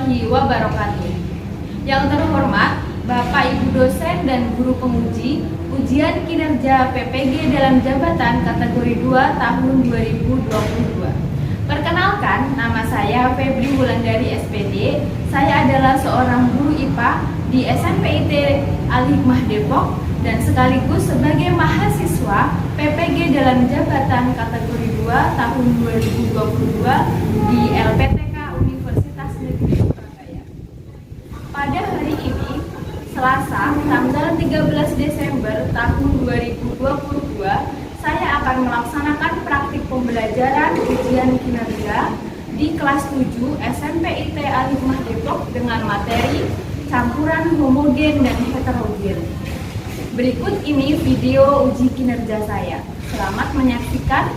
warahmatullahi wabarakatuh. Yang terhormat Bapak Ibu dosen dan guru penguji ujian kinerja PPG dalam jabatan kategori 2 tahun 2022. Perkenalkan, nama saya Febri Wulandari SPD. Saya adalah seorang guru IPA di SMPIT Al-Hikmah Depok dan sekaligus sebagai mahasiswa PPG dalam jabatan kategori 2 tahun 2022 di LPTK Universitas Negeri Surabaya. Pada hari ini, Selasa, tanggal 13 Desember tahun 2022, saya akan melaksanakan praktik pembelajaran ujian kinerja di kelas 7 SMPIT Al-Hikmah Depok dengan materi campuran homogen dan heterogen. Berikut ini video uji kinerja saya. Selamat menyaksikan.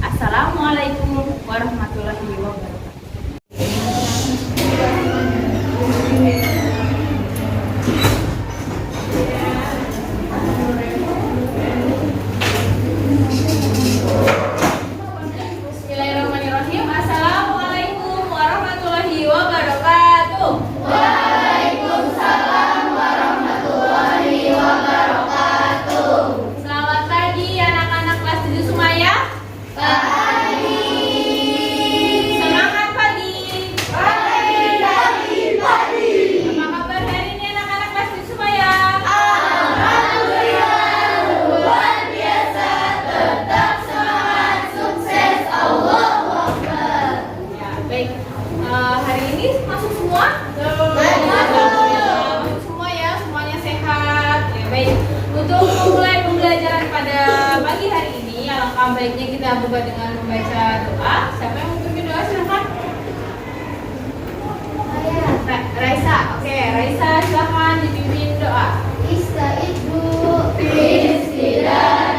Assalamualaikum warahmatullahi wabarakatuh. Bismillahirrahmanirrahim. Assalamualaikum warahmatullahi wabarakatuh. Waalaikumsalam warahmatullahi wabarakatuh. Selamat pagi anak-anak kelas 7 semuanya. Pagi. Semangat pagi. Pagi. Apa kabar hari ini anak-anak kelas 7 semuanya? Alhamdulillah luar biasa. Tetap semangat, sukses, Allahu Akbar. Ya, baik. Hari ini masuk semua? Masuk semua ya, semuanya sehat. Ya, baik. Untuk memulai pembelajaran pada pagi hari ini, alangkah baiknya kita buka dengan membaca doa. Siapa yang mau pimpin doa silakan. Raisa, oke, Raisa silakan dipimpin doa. Istaizu Bismillah.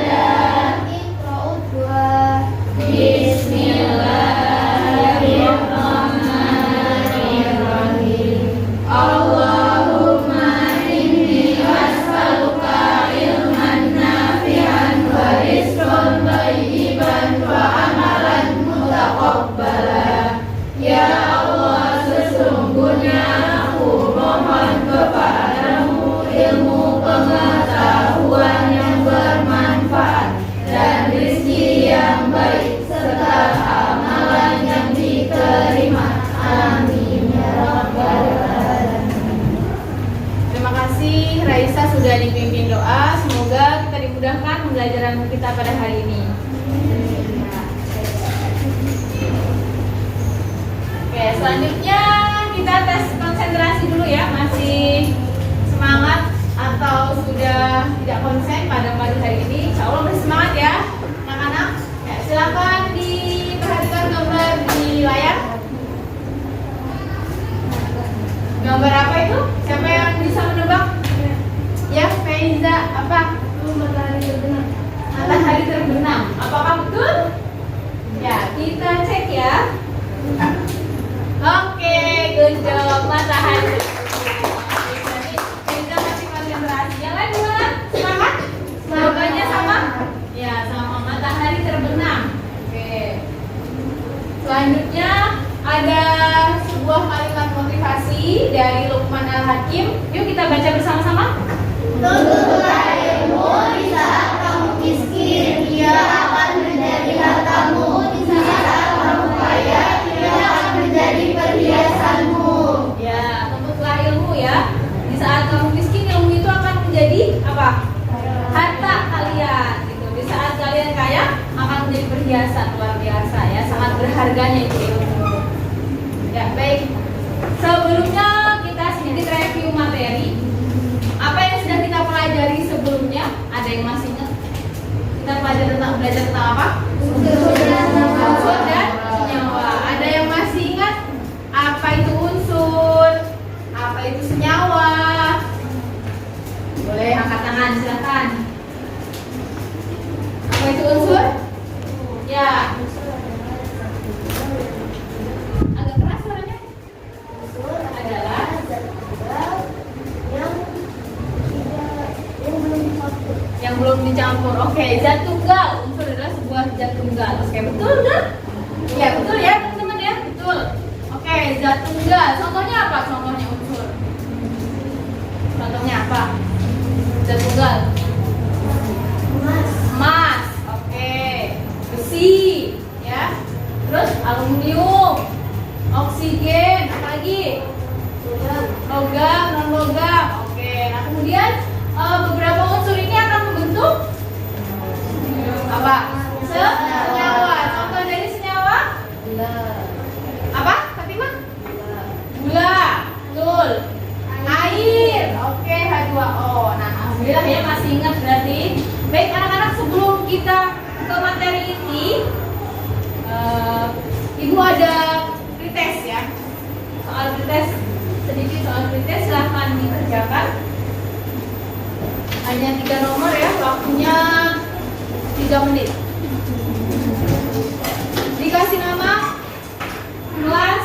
Iqra'ud dua. Bismillahirrahmanirrahim. Allahumma inni as'aluka ilman nafi'an wa rizqan thayyiban wa amalan mutaqabbala. Ya Allah, sesungguhnya aku mohon kepadamu ilmu pengetahuan yang bermanfaat dan rezeki yang baik serta amalan yang diterima. Amin ya rabbal alamin. Terima kasih Raisa sudah dipimpin doa. Semoga kita dimudahkan pembelajaran kita pada hari ini. Oke, selanjutnya kita tes konsentrasi dulu ya. Masih semangat atau sudah tidak konsen pada pagi hari ini? Insya Allah bersemangat ya anak-anak. Ya, silakan diperhatikan gambar di layar. Gambar apa itu? Siapa yang bisa menebak? Ya, Faiza, apa? Matahari terbenam. Matahari terbenam. Apakah betul? Ya, kita cek ya. Oke, good job. Matahari. Faiza masih konsentrasi. Yang lain gimana? Semangat? Jawabannya sama? Ya, sama. Matahari terbenam. Oke. Selanjutnya ada sebuah kalimat motivasi dari Luqman Al-Hakim. Yuk kita baca bersama-sama. Tuntutlah ilmu di saat kamu miskin, ia akan menjadi hartamu. Di saat kamu kaya, ia akan menjadi perhiasanmu. Ya, tuntutlah ilmu ya. Di saat kamu miskin, ilmu itu akan menjadi apa? Harta kalian. Gitu. Di saat kalian kaya, akan menjadi perhiasan. Luar biasa ya, sangat berharganya itu ilmu. Ya, baik. Sebelumnya kita sedikit review materi. Apa yang sudah kita pelajari sebelumnya? Ada yang masih ingat? Kita belajar tentang apa? Unsur dan senyawa. Ada yang masih ingat? Apa itu unsur? Apa itu senyawa? Boleh angkat tangan, silakan. Apa itu unsur? Ya. Agak keras suaranya. Unsur Adalah zat tunggal yang belum dicampur. Oke, zat tunggal. Unsur adalah sebuah zat tunggal. Oke, betul kan? Ya, betul ya teman-teman ya, betul. Oke, zat tunggal Tunggal. Contohnya apa? Contohnya unsur. Contohnya apa? Zat tunggal. Emas. Oke. Besi, ya. Terus aluminium, oksigen, apa lagi? Logam, non logam. Oke. Nah, kemudian beberapa unsur ini akan membentuk apa? Senyawa. Contoh dari senyawa? Apa? Fatimah? Gula. Betul. Air. Oke, H2O. Nah, alhamdulillah ya masih ingat berarti. Baik anak-anak, sebelum kita ke materi ini, Ibu ada pretest ya. Soal pretest, sedikit soal pretest, silahkan dikerjakan. Hanya 3 nomor ya, waktunya 3 menit. Dikasih nama kelas.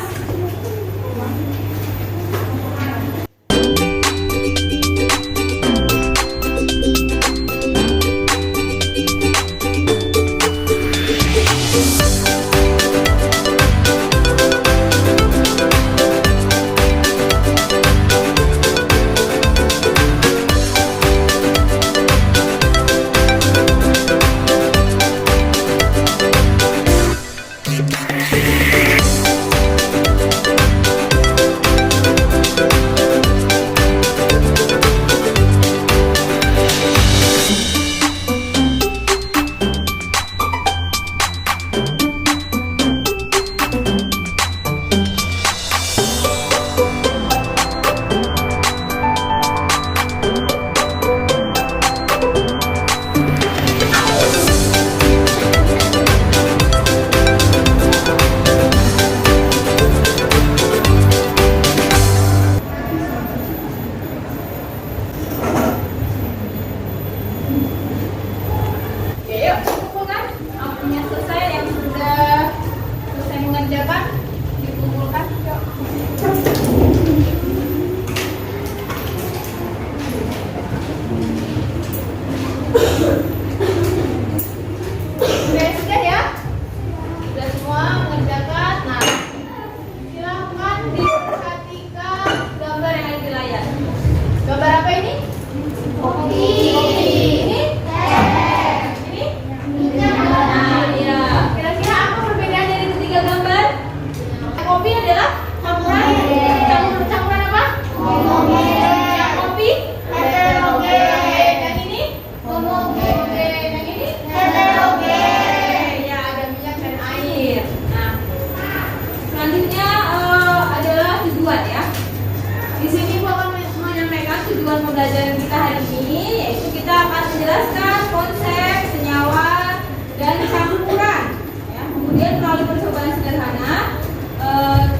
Pembelajaran kita hari ini yaitu kita akan menjelaskan konsep senyawa dan campuran ya. Kemudian melalui percobaan sederhana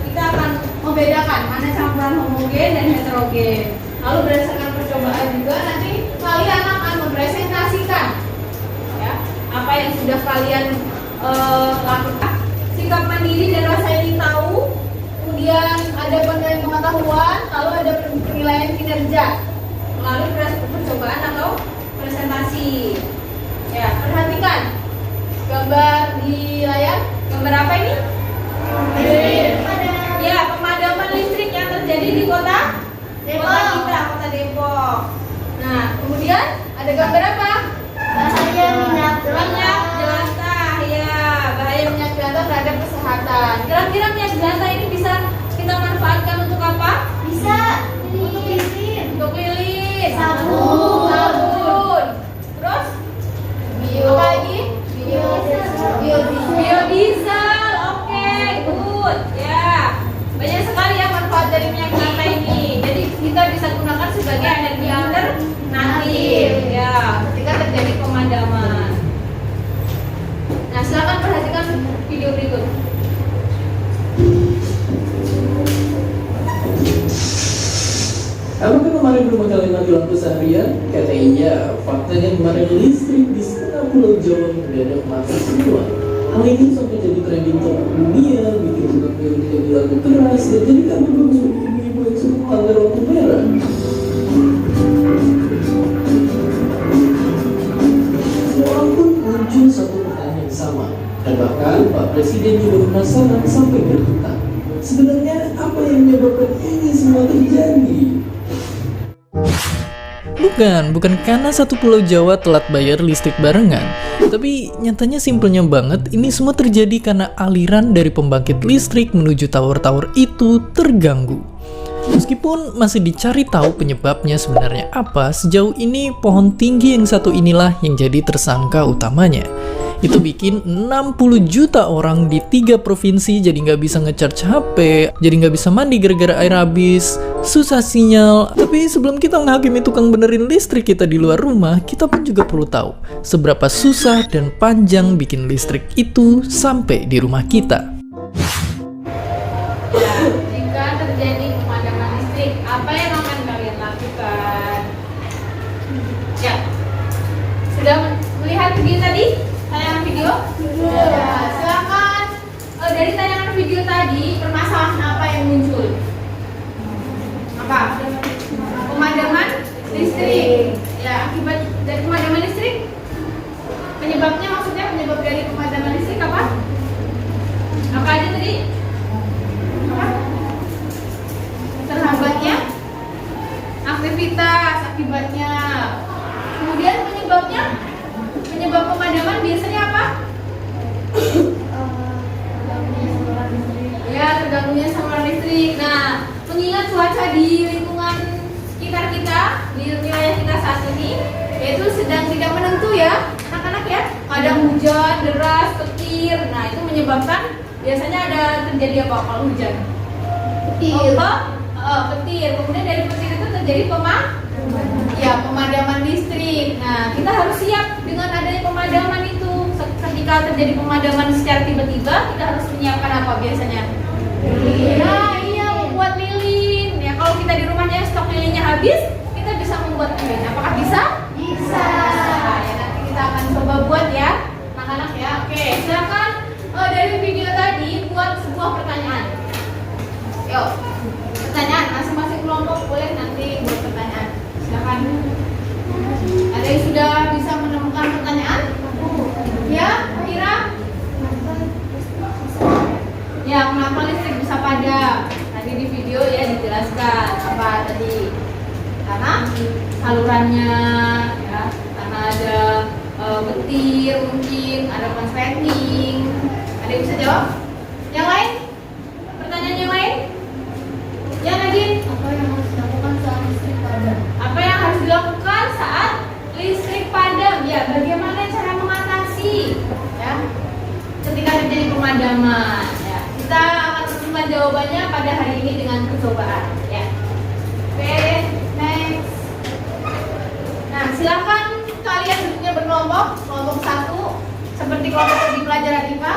kita akan membedakan mana campuran homogen dan heterogen. Lalu berdasarkan percobaan juga nanti kalian akan mempresentasikan ya, apa yang sudah kalian lakukan. Sikap mandiri dan rasa ingin tahu, kemudian ada penilaian pengetahuan, lalu ada penilaian kinerja melalui percobaan atau presentasi. Ya, perhatikan gambar di layar. Gambar apa ini? Ya, pemadaman listrik yang terjadi di kota kita, kota Depok. Nah, kemudian ada gambar apa? Bahaya minyak jelantah. Ya, bahaya minyak jelantah terhadap kesehatan. Kira-kira minyak jelantah ini bisa kita manfaatkan untuk apa? Bisa untuk listrik, Untuk lilin, sabun. Terus Bio- apa lagi? Biodiesel. Oke, good. Ya, banyak sekali ya manfaat dari minyak jelantah ini. Jadi kita bisa gunakan sebagai energi alternatif ya ketika terjadi pemadaman. Nah, silakan perhatikan video berikut. Apakah kemarin rumah kalian mati lampu seharian? Kata iya, faktanya kemarin listrik di setengah pulau Jawa mendadak mati semua. Hal ini sampai jadi trending topik dunia, bikin tukang yang menjadi lagu keras, dan jadi kabar bagus bagi ibu-ibu yang suka melanggar lampu merah. Semua pun muncul satu pertanyaan yang sama, dan bahkan Pak Presiden juga penasaran sampai berhutang. Sebenarnya apa yang menyebabkan ini semua terjadi? Bukan karena satu pulau Jawa telat bayar listrik barengan. Tapi nyatanya simpelnya banget, ini semua terjadi karena aliran dari pembangkit listrik menuju tower-tower itu terganggu. Meskipun masih dicari tahu penyebabnya sebenarnya apa, sejauh ini pohon tinggi yang satu inilah yang jadi tersangka utamanya. Itu bikin 60 juta orang di 3 provinsi jadi nggak bisa ngecharge HP, jadi nggak bisa mandi gara-gara air habis, susah sinyal. Tapi sebelum kita menghakimi tukang benerin listrik kita di luar rumah, kita pun juga perlu tahu seberapa susah dan panjang bikin listrik itu sampai di rumah kita. Ya, jika terjadi pemadaman listrik, apa yang akan kalian lakukan? Ya, sudah melihat video tadi? Tayangan video? Ya, silakan. Dari tayangan video tadi, permasalahan apa yang muncul? Apa? Pemadaman listrik. Ya, akibat dari pemadaman listrik? Penyebabnya, maksudnya penyebab dari pemadaman listrik apa? Apa aja tadi? Apa? Terhambatnya aktivitas akibatnya. Kemudian penyebabnya? Penyebab pemadaman biasanya apa? Ya, terganggunya saluran listrik. Nah, mengingat cuaca di lingkungan sekitar kita, di wilayah kita saat ini, yaitu sedang tidak menentu ya, anak-anak ya. Kadang hujan, deras, petir. Nah, itu menyebabkan biasanya ada terjadi apa kalau hujan? Petir. Petir. Kemudian dari petir itu terjadi pemadaman listrik. Nah, kita harus siap dengan adanya pemadaman itu. Ketika terjadi pemadaman secara tiba-tiba, kita harus menyiapkan apa biasanya? Nah, iya, membuat lilin. Ya, kalau kita di rumahnya stok lilinnya habis, kita bisa membuat lilin. Apakah bisa? Bisa. Nah, ya, nanti kita akan coba buat ya, anak-anak ya. Oke, silakan dari video tadi buat sebuah pertanyaan. Yuk, pertanyaan masing-masing kelompok boleh nanti buat pertanyaan. Silakan. Ada yang sudah bisa menemukan pertanyaan? Ya, Kira? Ya, kenapa listrik bisa padam? Tadi di video ya dijelaskan apa tadi? Karena salurannya, ya, karena ada petir mungkin, ada konsleting. Ada yang bisa jawab? Yang lain? Pertanyaan yang lain? Ya, Nadine? Apa yang harus dilakukan saat listrik padam? Apa yang harus dilakukan saat listrik padam? Ya, bagaimana cara mengatasi ya ketika terjadi pemadaman? Ya, kita akan menemukan jawabannya pada hari ini dengan percobaan. Ya. Oke, next. Nah, silakan kalian duduknya berkelompok. Kelompok 1 seperti kelompok di pelajaran IPA.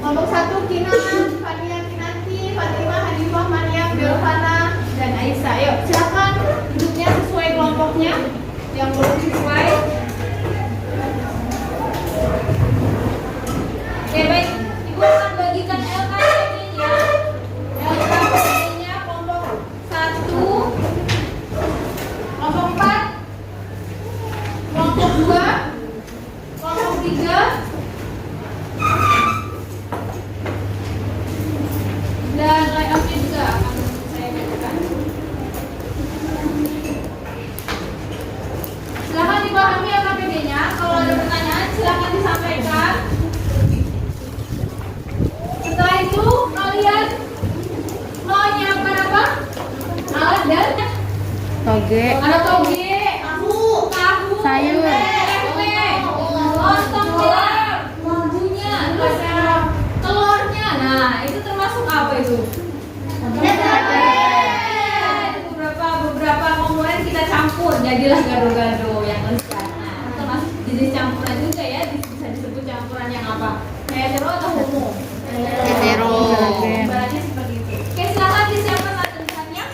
Kelompok 1 Kinan, Fania, Kinanti, Fatimah, Hanifah, Mariam, Belvana, dan Aisyah. Yuk, silakan duduknya sesuai kelompoknya. Yang belum sesuai. Oke, baik. Ibu akan bagikan LKPD-nya. LKPD-nya kelompok 1, kelompok 4, kelompok 2, kelompok 3, dan layoutnya juga akan saya bagikan. Silahkan dipahami LKPD-nya. Kalau ada pertanyaan silahkan disampaikan. Setelah itu kalian mau nyiapkan apa? Alat dan Toge, ada toge, tahu, sayur, tempe, lontong telur, bumbunya, terus telurnya. Nah, itu termasuk apa itu? Beberapa komponen kita campur, jadilah gado-gado yang lezat. Nah, termasuk jenis campuran juga ya, bisa disebut campuran yang apa? Hetero atau homo? Hetero. Ibaratnya seperti itu. Oke, silakan disiapkan latihannya.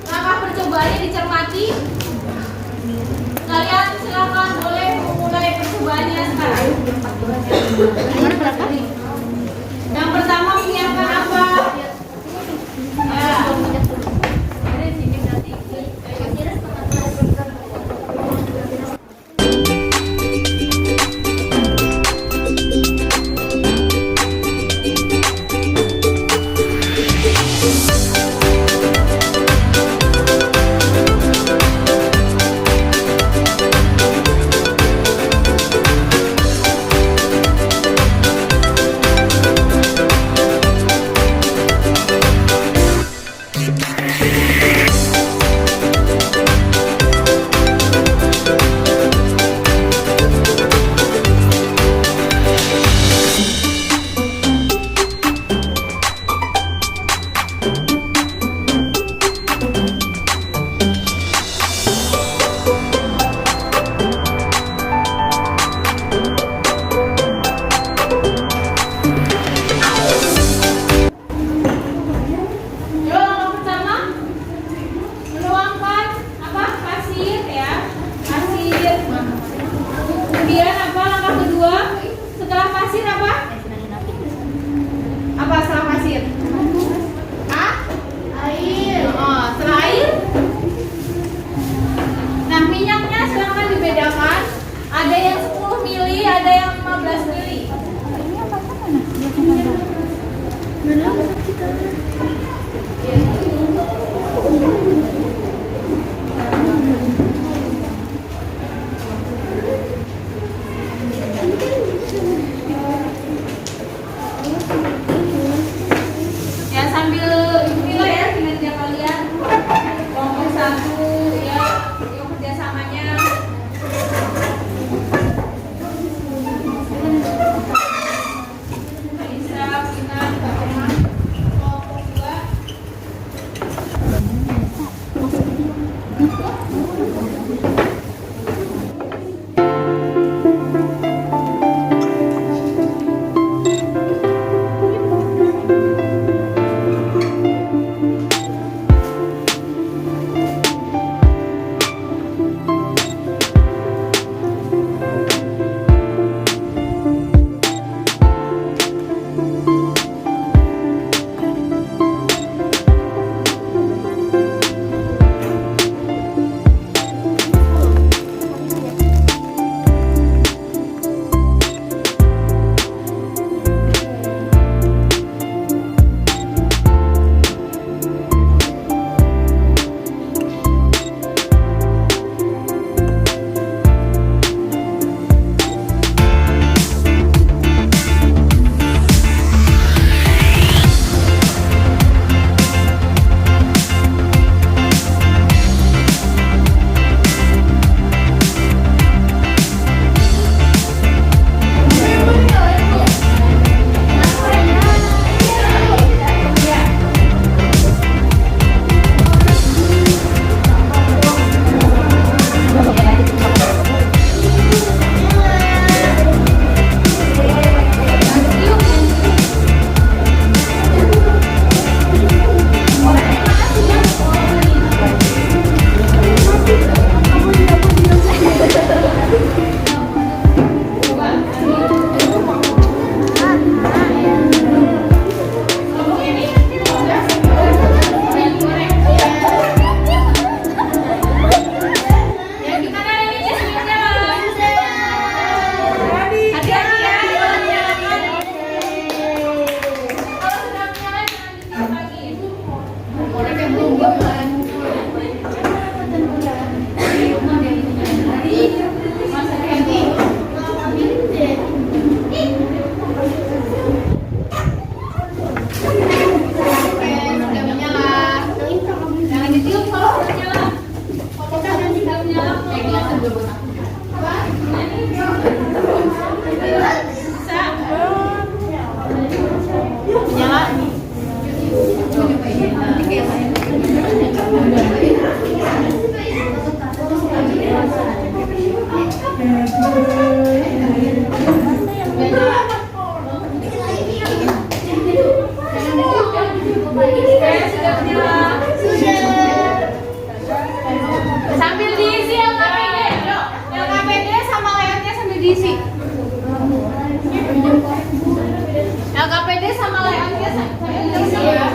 Langkah percobaannya dicermati. Kalian silakan boleh memulai percobaannya sekarang. Yang pertama menyiapkan apa? Ya. Ada di sini nanti. Ya sambil inilah ya kinerja kalian. Kelompok 1 ya, yuk kerjasamanya. Aisyah, Kinan, Kak Omar. Kelompok 2. Sambil diisi LKPD, LKPD sama layoutnya sambil diisi. LKPD sama layoutnya sambil diisi ya.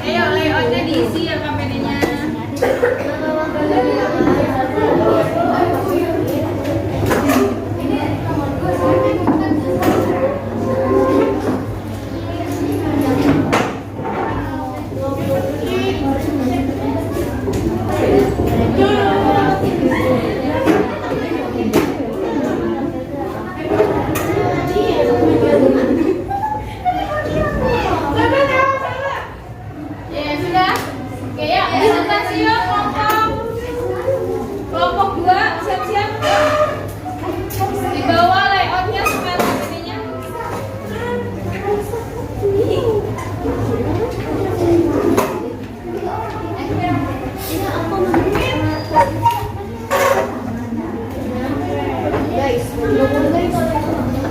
Ayo layoutnya diisi ya KPD-nya. Ya sudah. Oke ya, presentasi yuk kelompok 2 siap-siap. Di bawah layoutnya supaya KPD-nya.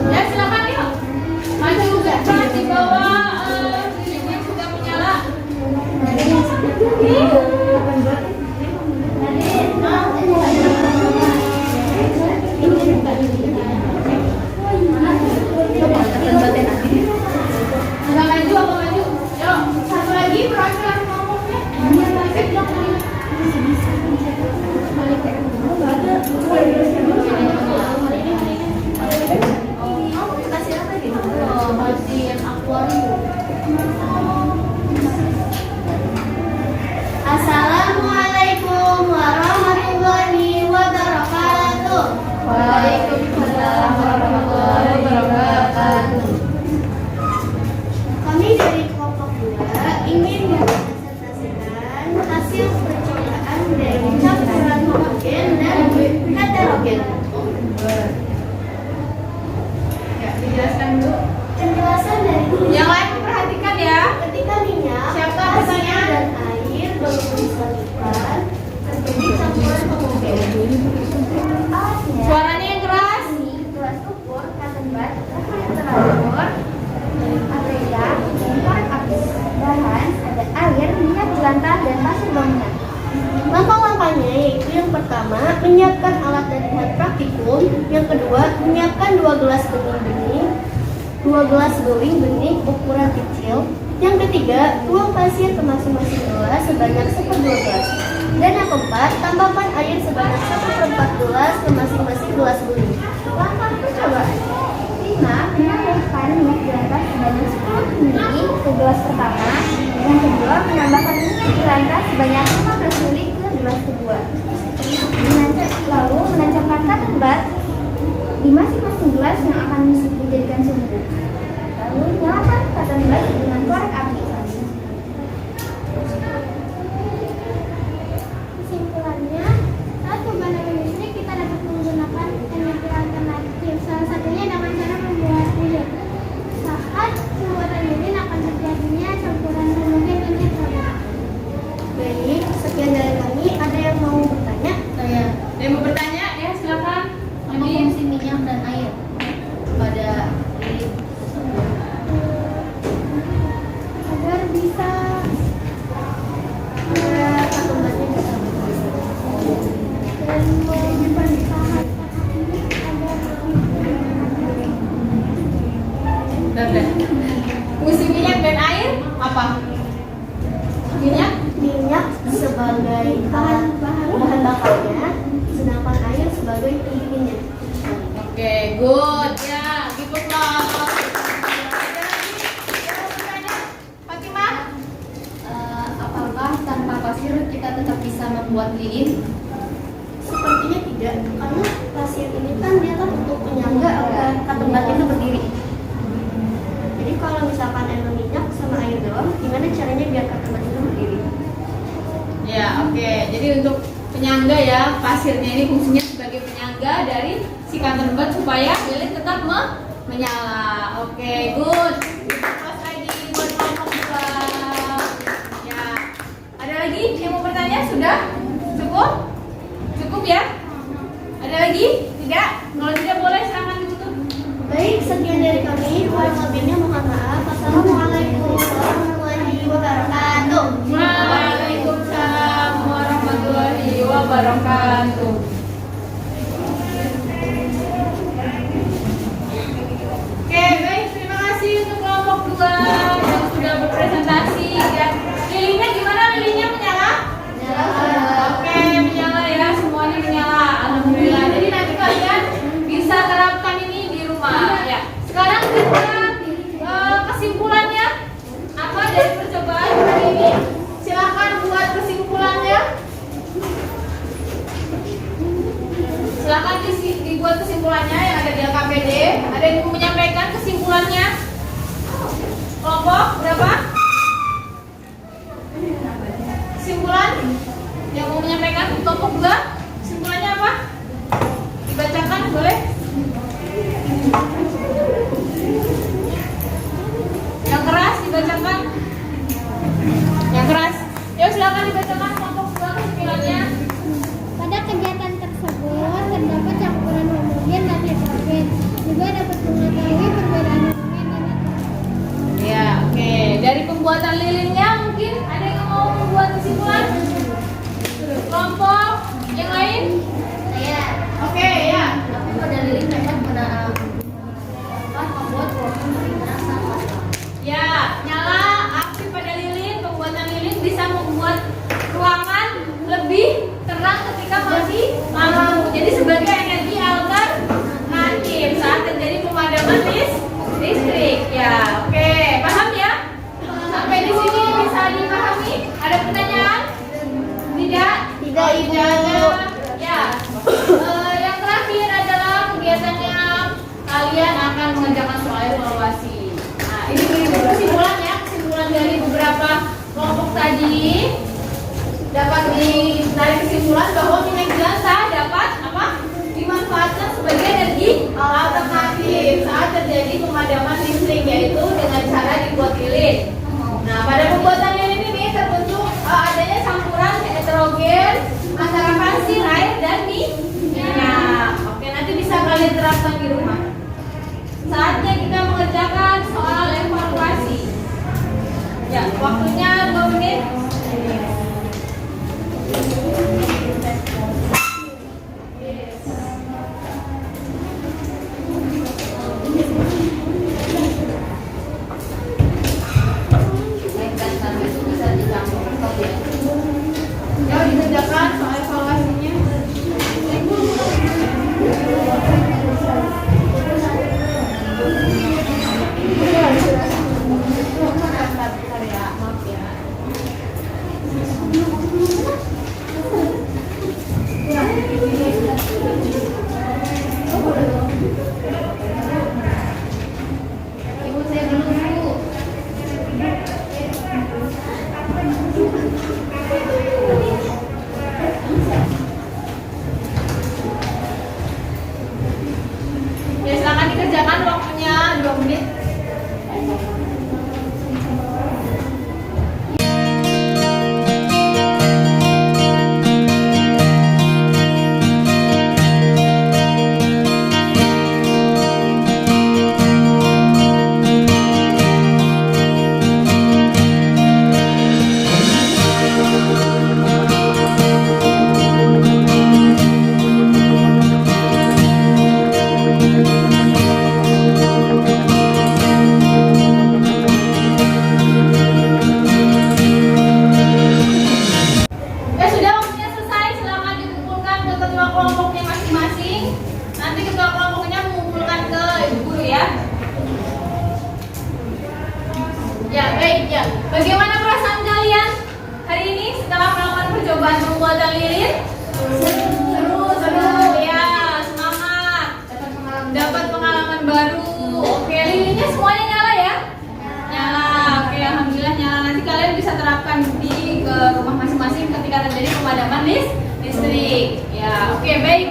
Ya silakan yuk. Maju ke depan di bawah lilinnya sudah menyala. Nggak maju apa maju? Yuk, satu lagi perwakilan kelompoknya. Assalamualaikum warahmatullahi wabarakatuh. Waalaikumsalam warahmatullahi wabarakatuh. Kami dari kelompok 2 ingin mempresentasikan hasil percobaan dari campuran homogen dan heterogen. Ya, dijelaskan dulu. Penjelasan dari Yang lain perhatikan ya. ketika minyak, Siapa air pesannya? dan air baru disatukan terjadi campuran homogen. Alatnya Suaranya yang keras. gelas ukur, cotton bud, temperatur, area, korek api, bahan, ada air, minyak jelantah, dan pasir bangunan. Langkah-langkahnya yaitu yang pertama, menyiapkan alat dan buat praktikum. Yang kedua, menyiapkan 2 gelas beling ukuran kecil. Yang ketiga, tuang pasir ke masing-masing gelas sebanyak 1/2 gelas. Dan yang keempat, tambahkan air sebanyak 1/4 gelas ke masing-masing gelas beling. Langkah percobaan. 5. Menambahkan minyak jelantah sebanyak 10 ml ke gelas pertama. Yang kedua, menambahkan minyak jelantah sebanyak 15 ml ke gelas kedua. Lalu menancapkan cotton bud di masing-masing gelas yang akan dijadikan sumber. Lalu nyalakan cotton bud dengan korek api. Kesimpulannya, saat pemadaman listrik kita dapat menggunakan energi alternatif. Salah satunya dengan cara membuat lilin. Saat pembuatan lilin akan terjadinya campuran homogen dan heterogen. Baik, sekian dari kami. Ada yang mau bertanya? Saya. Ada yang mau bertanya? Ya, silakan. Apa fungsi minyak dan air pada lilin tersebut? Agar bisa satu batnya bisa bekerja dan menyimpan bahan ini agar Bentar. Fungsi minyak dan air apa? Minyak? minyak sebagai bahan bakarnya, sedangkan air sebagai pendinginnya. Oke, good. Ya, give applause. Ada lagi? Yang mau bertanya? Fatimah? Apakah tanpa pasir kita tetap bisa membuat lilin? Sepertinya tidak, karena pasir ini kan dia kan untuk penyangga agar cotton bud itu berdiri. Jadi kalau misalkan emang minyak sama air doang, gimana caranya biar cotton bud itu berdiri? Ya, oke. Jadi untuk penyangga ya, pasirnya ini fungsinya sebagai penyangga dari si cotton bud supaya lilin tetap menyala. Oke, good. Terus lagi buat kelompok 2. Ya. Ada lagi yang mau bertanya? Sudah? Cukup? Cukup ya? Ada lagi? Tidak? Kalau tidak boleh silakan ditutup. Baik, sekian dari kami. Kurang lebihnya mohon maaf. Assalamualaikum warahmatullahi wabarakatuh. Waalaikumsalam warahmatullahi wabarakatuh. Oke, baik, terima kasih untuk kelompok 2 yang sudah silakan dibacakan kelompok 2 kesimpulannya. Pada kegiatan tersebut terdapat campuran homogen dan heterogen. Juga dapat mengetahui perbedaan homogen dan heterogen. Ya, oke. Dari pembuatan lilinnya mungkin ada yang mau membuat kesimpulan? Kelompok yang lain? Saya. Oke, ya. Tapi pada lilin dapat membuat walaupun lebih terasa. Ya, nyala api pada lilin, pembuatan lilin bisa membuat ruangan lebih terang ketika masih malam. Jadi sebagai energi alternatif saat terjadi pemadaman listrik. Ya, oke. Paham ya? Sampai di sini bisa dipahami? Ada pertanyaan? Tidak? Tidak, Ibu. Tidak ada. Ya. Yang terakhir adalah kegiatannya kalian akan mengerjakan soal evaluasi. Nah, ini berikut kesimpulannya. Kesimpulan dari beberapa kelompok tadi dapat ditarik kesimpulan bahwa minyak jelantah dapat dimanfaatkan sebagai energi alternatif saat terjadi pemadaman listrik, yaitu dengan cara dibuat lilin. Nah, pada pembuatan lilin ini terbentuk adanya campuran heterogen antara pasir, air, dan minyak. Oke, nanti bisa kalian terapkan di rumah. Saatnya kita mengerjakan soal evaluasi. Ya, waktunya 2 menit. Ya, dikerjakan soal evaluasinya. Maaf ya. Ibu saya dulu. Ya, silakan dikerjakan, waktunya 2 menit. Ya sudah, waktunya selesai. Silakan dikumpulkan ke ketua kelompoknya masing-masing. Nanti ketua kelompoknya mengumpulkan ke ibu guru ya. Ya, baik ya. Bagaimana perasaan kalian hari ini setelah melakukan percobaan pembuatan lilin? Seru ya, semangat. Dapat pengalaman baru. Oke, lilinnya semuanya nyala ya? Nyala. Oke, alhamdulillah nyala. Nanti kalian bisa terapkan di ke rumah masing-masing ketika terjadi pemadaman listrik. Ya, oke, baik.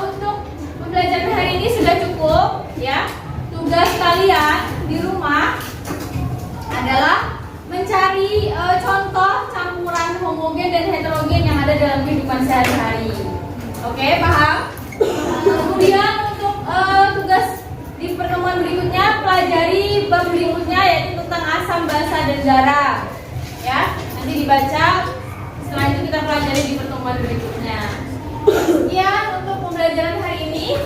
Untuk pembelajaran hari ini sudah cukup ya. Tugas kalian di rumah adalah mencari contoh campuran homogen dan heterogen yang ada dalam kehidupan sehari-hari. Oke, paham? Kemudian untuk tugas di pertemuan berikutnya pelajari bab berikutnya, yaitu tentang asam, basa, dan garam. Ya, nanti dibaca. Setelah itu kita pelajari di pertemuan berikutnya. Sekian untuk pembelajaran hari ini.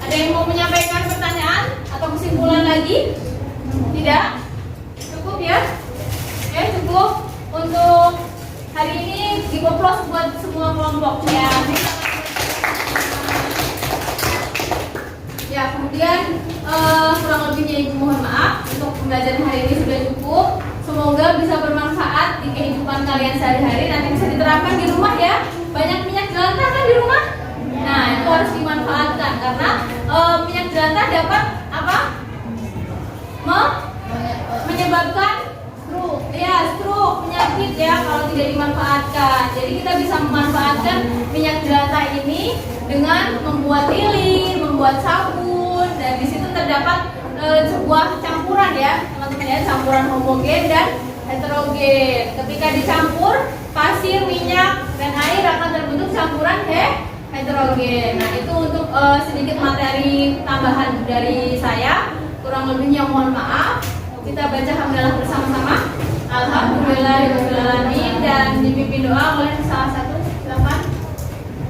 Ada yang mau menyampaikan pertanyaan atau kesimpulan lagi? Tidak? Cukup ya? Ya, cukup untuk hari ini. Dikoplos buat semua kelompok ya. Ya, kemudian kurang lebihnya ibu mohon maaf. Untuk pembelajaran hari ini sudah cukup. Semoga bisa bermanfaat di kehidupan kalian sehari-hari. Nanti bisa diterapkan di rumah ya. Banyak minyak jelantah kan di rumah? Nah, itu harus dimanfaatkan karena minyak jelantah dapat apa? Menyebabkan stroke, penyakit ya kalau tidak dimanfaatkan. Jadi kita bisa memanfaatkan minyak jelantah ini dengan membuat lilin, membuat sabun, dan di situ terdapat sebuah campuran ya, teman-teman ya, campuran homogen dan heterogen. Ketika dicampur, pasir, minyak, dan air akan terbentuk campuran heterogen. Nah, itu untuk sedikit materi tambahan dari saya. Kurang lebihnya mohon maaf. Kita baca hamdalah bersama-sama. Alhamdulillahirobbilalamin, dan dipimpin doa oleh salah satu. Silakan.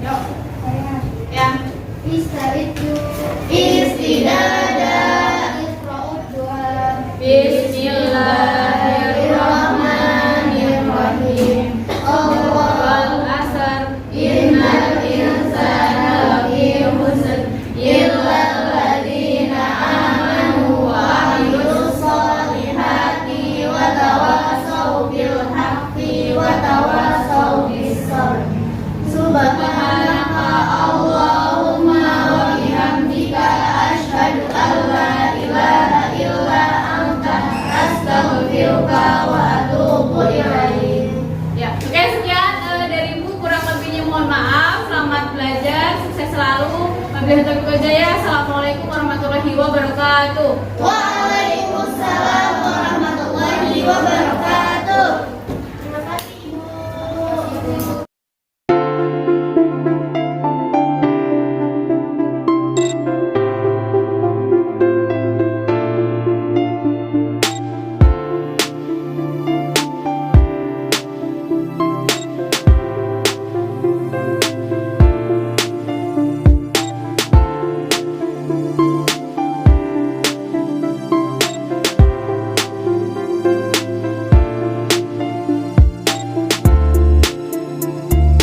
Yuk. Ya. Istidadah. Bismillahirrahmanirrahim. Wal asr. Innal insana lafi khusr illa alladziina aamanu wa 'amilus shalihati wa tawassaw bil haqqi wa tawassaw bis sabr. Subhanaka Allahumma wa bihamdika asyhadu an la ilaha illa anta astaghfiruka wa atubu ilaik. Ya, oke, sekian dari Ibu, kurang lebihnya mohon maaf. Selamat belajar, sukses selalu. Wabillahi taufiq wal hidayah. Assalamualaikum warahmatullahi wabarakatuh.